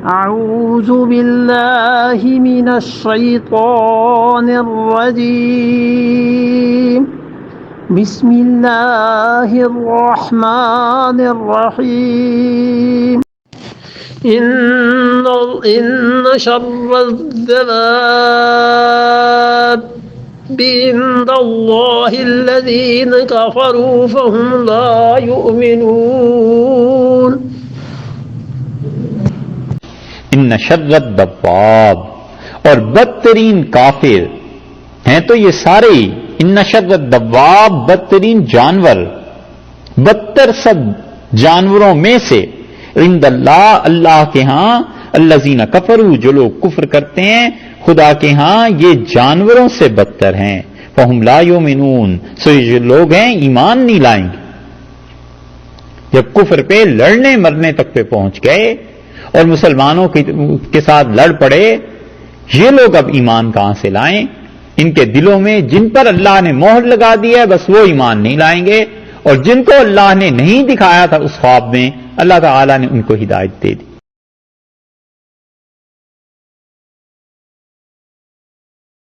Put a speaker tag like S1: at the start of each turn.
S1: أعوذ بالله من الشيطان الرجيم بسم الله الرحمن الرحيم إن شر الدواب عند الله الذين كفروا فهم لا يؤمنون
S2: ان شر الدواب، اور بدترین کافر ہیں تو یہ سارے ہی ان شر الدواب، بدترین جانور، بدتر سب جانوروں میں سے عند اللہ، اللہ کے ہاں، الذین کفروا، جو لوگ کفر کرتے ہیں خدا کے ہاں، یہ جانوروں سے بدتر ہیں، فہم لا یؤمنون، سو یہ جو لوگ ہیں ایمان نہیں لائیں گے۔ جب کفر پہ لڑنے مرنے تک پہ پہنچ گئے اور مسلمانوں کے ساتھ لڑ پڑے، یہ لوگ اب ایمان کہاں سے لائیں؟ ان کے دلوں میں جن پر اللہ نے مہر لگا دی ہے بس وہ ایمان نہیں لائیں گے، اور جن کو اللہ نے نہیں دکھایا تھا اس خواب میں، اللہ تعالیٰ نے ان کو ہدایت دے دی۔